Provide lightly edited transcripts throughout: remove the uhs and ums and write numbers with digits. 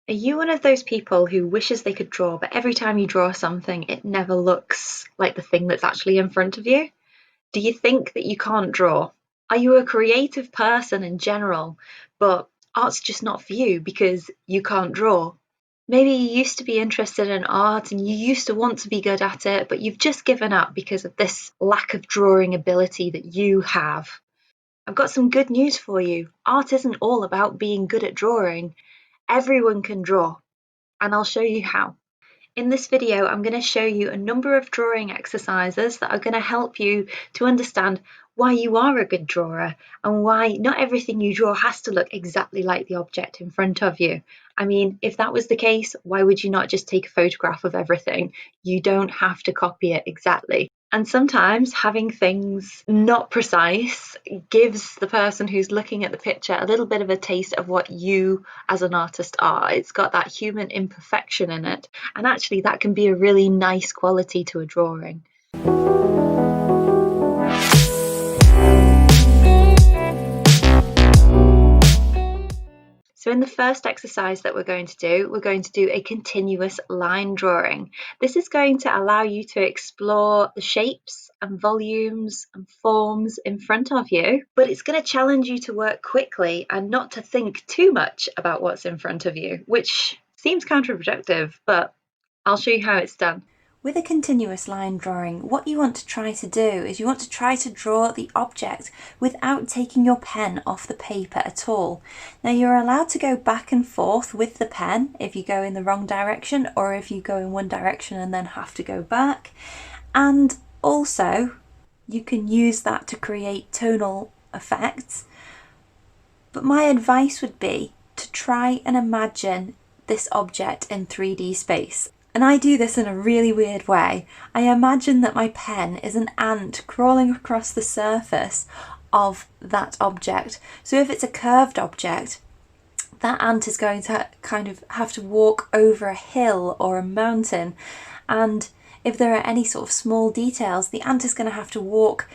Are you one of those people who wishes they could draw, but every time you draw something, it never looks like the thing that's actually in front of you? Do you think that you can't draw? Are you a creative person in general, but art's just not for you because you can't draw? Maybe you used to be interested in art and you used to want to be good at it, but you've just given up because of this lack of drawing ability that you have. I've got some good news for you. Art isn't all about being good at drawing. Everyone can draw, and I'll show you how. In this video, I'm going to show you a number of drawing exercises that are going to help you to understand why you are a good drawer and why not everything you draw has to look exactly like the object in front of you. I mean, if that was the case, why would you not just take a photograph of everything? You don't have to copy it exactly. And sometimes having things not precise gives the person who's looking at the picture a little bit of a taste of what you as an artist are. It's got that human imperfection in it. And actually, that can be a really nice quality to a drawing. So in the first exercise that we're going to do a continuous line drawing. This is going to allow you to explore the shapes and volumes and forms in front of you, but it's going to challenge you to work quickly and not to think too much about what's in front of you, which seems counterproductive, but I'll show you how it's done. With a continuous line drawing, what you want to try to do is you want to try to draw the object without taking your pen off the paper at all. Now you're allowed to go back and forth with the pen if you go in the wrong direction or if you go in one direction and then have to go back. And also you can use that to create tonal effects. But my advice would be to try and imagine this object in 3D space. And I do this in a really weird way. I imagine that my pen is an ant crawling across the surface of that object. So if it's a curved object, that ant is going to kind of have to walk over a hill or a mountain. And if there are any sort of small details, the ant is going to have to walk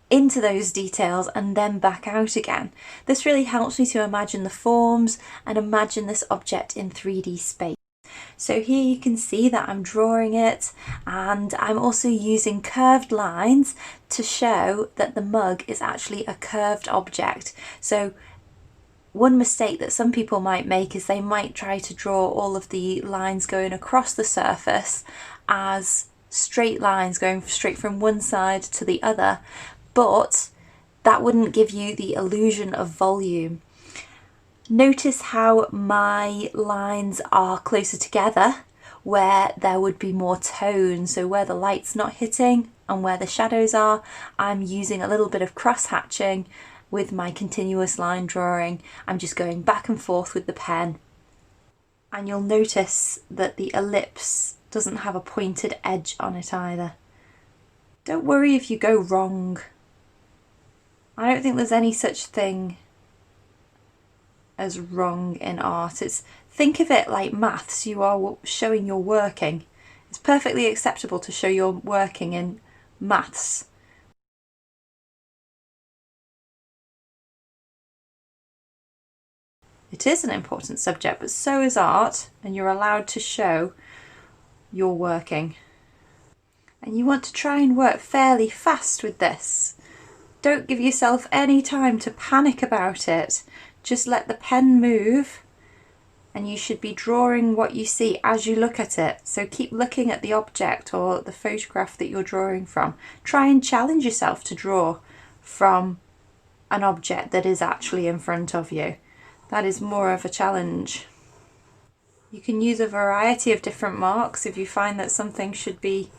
into those details and then back out again. This really helps me to imagine the forms and imagine this object in 3D space. So here you can see that I'm drawing it, and I'm also using curved lines to show that the mug is actually a curved object. So one mistake that some people might make is they might try to draw all of the lines going across the surface as straight lines going straight from one side to the other, but that wouldn't give you the illusion of volume. Notice how my lines are closer together where there would be more tone, so where the light's not hitting and where the shadows are, I'm using a little bit of cross-hatching with my continuous line drawing. I'm just going back and forth with the pen, and you'll notice that the ellipse doesn't have a pointed edge on it either. Don't worry if you go wrong. I don't think there's any such thing as wrong in art. Think of it like maths. You are showing you're working. It's perfectly acceptable to show you're working in maths. It is an important subject, but so is art, and you're allowed to show you're working. And you want to try and work fairly fast with this. Don't give yourself any time to panic about it. Just let the pen move, and you should be drawing what you see as you look at it. So keep looking at the object or the photograph that you're drawing from. Try and challenge yourself to draw from an object that is actually in front of you. That is more of a challenge. You can use a variety of different marks. If you find that something should be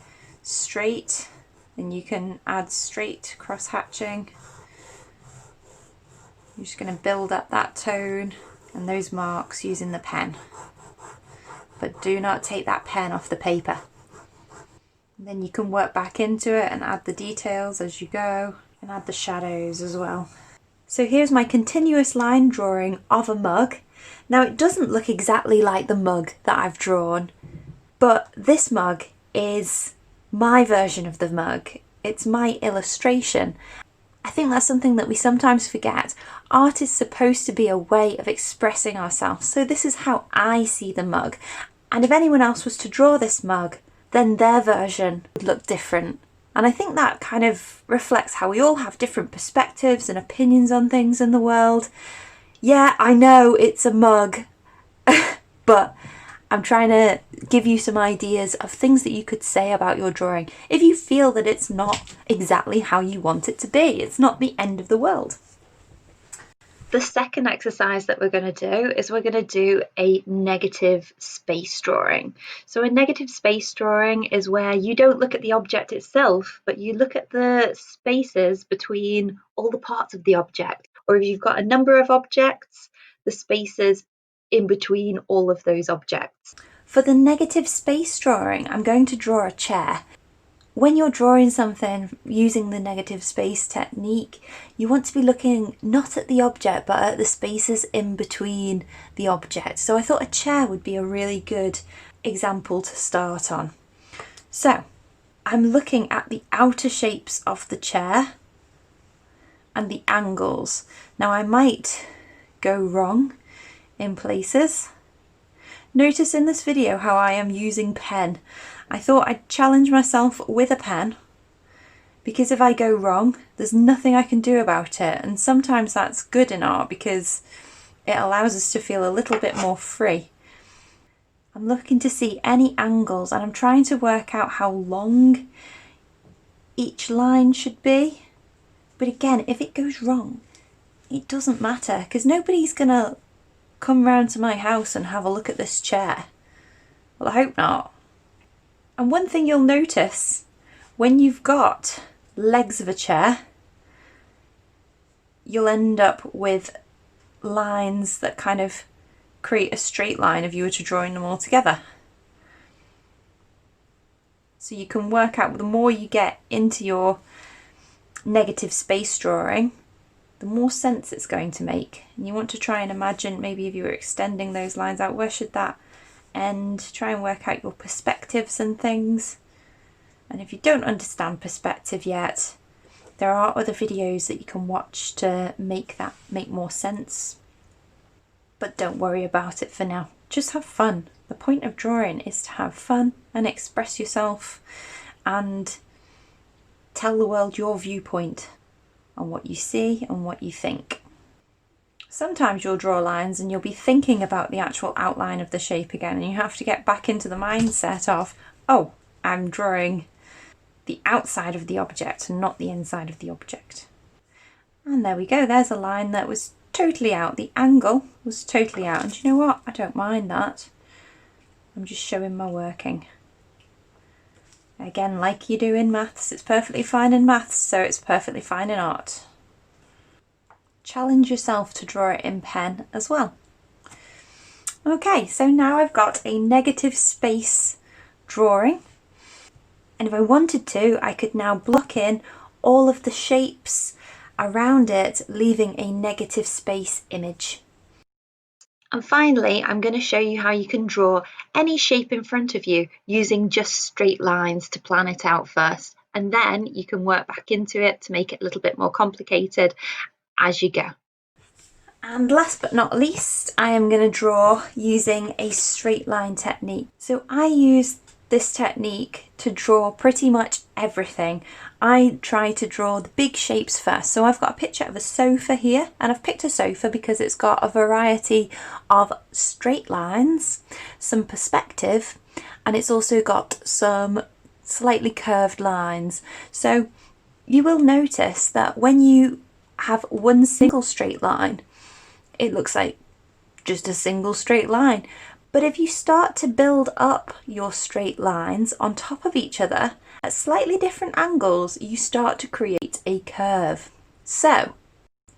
straight, then you can add straight cross-hatching. You're just going to build up that tone and those marks using the pen. But do not take that pen off the paper. And then you can work back into it and add the details as you go, and add the shadows as well. So here's my continuous line drawing of a mug. Now it doesn't look exactly like the mug that I've drawn, but this mug is my version of the mug. It's my illustration. I think that's something that we sometimes forget. Art is supposed to be a way of expressing ourselves. So this is how I see the mug. And if anyone else was to draw this mug, then their version would look different. And I think that kind of reflects how we all have different perspectives and opinions on things in the world. Yeah, I know it's a mug, but I'm trying to give you some ideas of things that you could say about your drawing if you feel that it's not exactly how you want it to be. It's not the end of the world. The second exercise that we're going to do is we're going to do a negative space drawing. So a negative space drawing is where you don't look at the object itself, but you look at the spaces between all the parts of the object. Or if you've got a number of objects, the spaces in between all of those objects. For the negative space drawing, I'm going to draw a chair. When you're drawing something using the negative space technique, you want to be looking not at the object but at the spaces in between the object. So I thought a chair would be a really good example to start on. So I'm looking at the outer shapes of the chair and the angles. Now I might go wrong in places. Notice in this video how I am using pen. I thought I'd challenge myself with a pen because if I go wrong, there's nothing I can do about it. And sometimes that's good in art because it allows us to feel a little bit more free. I'm looking to see any angles and I'm trying to work out how long each line should be. But again, if it goes wrong, it doesn't matter because nobody's gonna come round to my house and have a look at this chair. Well, I hope not. And one thing you'll notice when you've got legs of a chair, you'll end up with lines that kind of create a straight line if you were to join them all together. So you can work out the more you get into your negative space drawing, the more sense it's going to make. And you want to try and imagine maybe if you were extending those lines out, where should that end? Try and work out your perspectives and things. And if you don't understand perspective yet, there are other videos that you can watch to make that make more sense. But don't worry about it for now. Just have fun. The point of drawing is to have fun and express yourself and tell the world your viewpoint on what you see and what you think. Sometimes you'll draw lines and you'll be thinking about the actual outline of the shape again, and you have to get back into the mindset of, oh, I'm drawing the outside of the object and not the inside of the object. And there we go, there's a line that was totally out. The angle was totally out, and you know what? I don't mind that. I'm just showing my working. Again, like you do in maths, it's perfectly fine in maths, so it's perfectly fine in art. Challenge yourself to draw it in pen as well. Okay, so now I've got a negative space drawing, and if I wanted to, I could now block in all of the shapes around it, leaving a negative space image. And finally, I'm going to show you how you can draw any shape in front of you using just straight lines to plan it out first. And then you can work back into it to make it a little bit more complicated as you go. And last but not least, I am going to draw using a straight line technique. So I use this technique to draw pretty much everything. I try to draw the big shapes first. So I've got a picture of a sofa here, and I've picked a sofa because it's got a variety of straight lines, some perspective, and it's also got some slightly curved lines. So you will notice that when you have one single straight line, it looks like just a single straight line. But if you start to build up your straight lines on top of each other at slightly different angles, you start to create a curve. So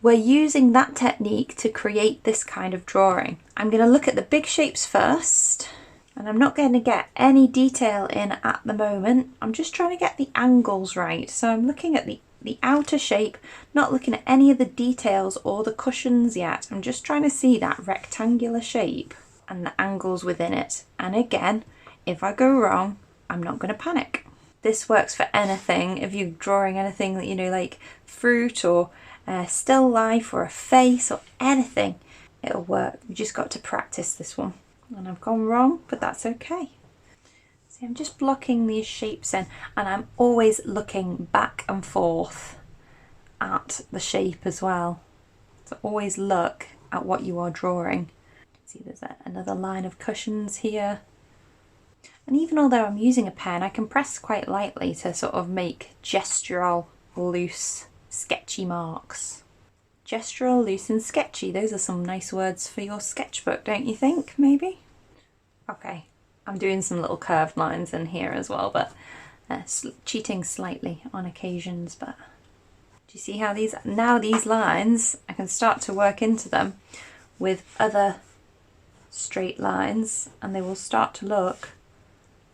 we're using that technique to create this kind of drawing. I'm going to look at the big shapes first, and I'm not going to get any detail in at the moment. I'm just trying to get the angles right. So I'm looking at the outer shape, not looking at any of the details or the cushions yet. I'm just trying to see that rectangular shape and the angles within it. And again, if I go wrong, I'm not going to panic. This works for anything. If you're drawing anything that, you know, like fruit or still life or a face or anything, it'll work. You just got to practice this one. And I've gone wrong, but that's okay. See, I'm just blocking these shapes in, and I'm always looking back and forth at the shape as well. So always look at what you are drawing. See, there's another line of cushions here. And even although I'm using a pen, I can press quite lightly to sort of make gestural, loose, sketchy marks. Gestural, loose and sketchy. Those are some nice words for your sketchbook, don't you think, maybe? Okay, I'm doing some little curved lines in here as well, but cheating slightly on occasions. But do you see how these lines, I can start to work into them with other straight lines, and they will start to look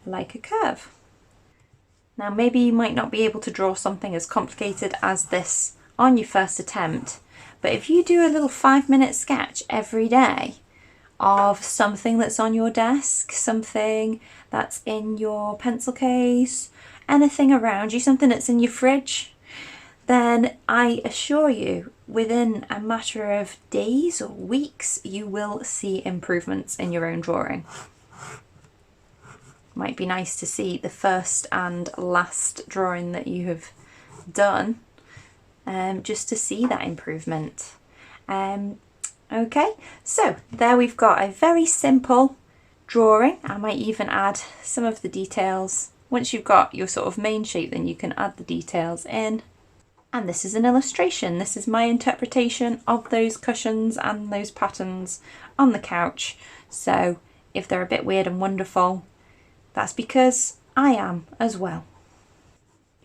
like a curve. Now maybe you might not be able to draw something as complicated as this on your first attempt, but if you do a little 5-minute sketch every day of something that's on your desk, something that's in your pencil case, anything around you, something that's in your fridge, then I assure you within a matter of days or weeks you will see improvements in your own drawing. Might be nice to see the first and last drawing that you have done, just to see that improvement. Okay, so there we've got a very simple drawing. I might even add some of the details. Once you've got your sort of main shape, then you can add the details in. And this is an illustration. This is my interpretation of those cushions and those patterns on the couch. So if they're a bit weird and wonderful, that's because I am as well.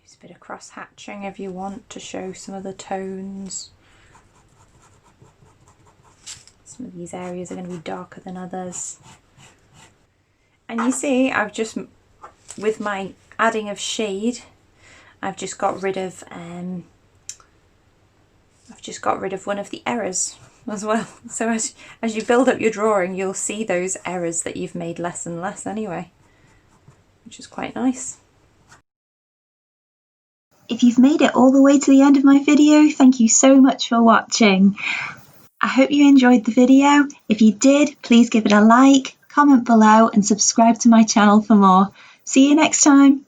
Use a bit of cross hatching if you want to show some of the tones. Some of these areas are going to be darker than others. And you see, I've just, with my adding of shade, I've just got rid of one of the errors as well. So as you build up your drawing, you'll see those errors that you've made less and less anyway, which is quite nice. If you've made it all the way to the end of my video, thank you so much for watching. I hope you enjoyed the video. If you did, please give it a like, comment below and subscribe to my channel for more. See you next time.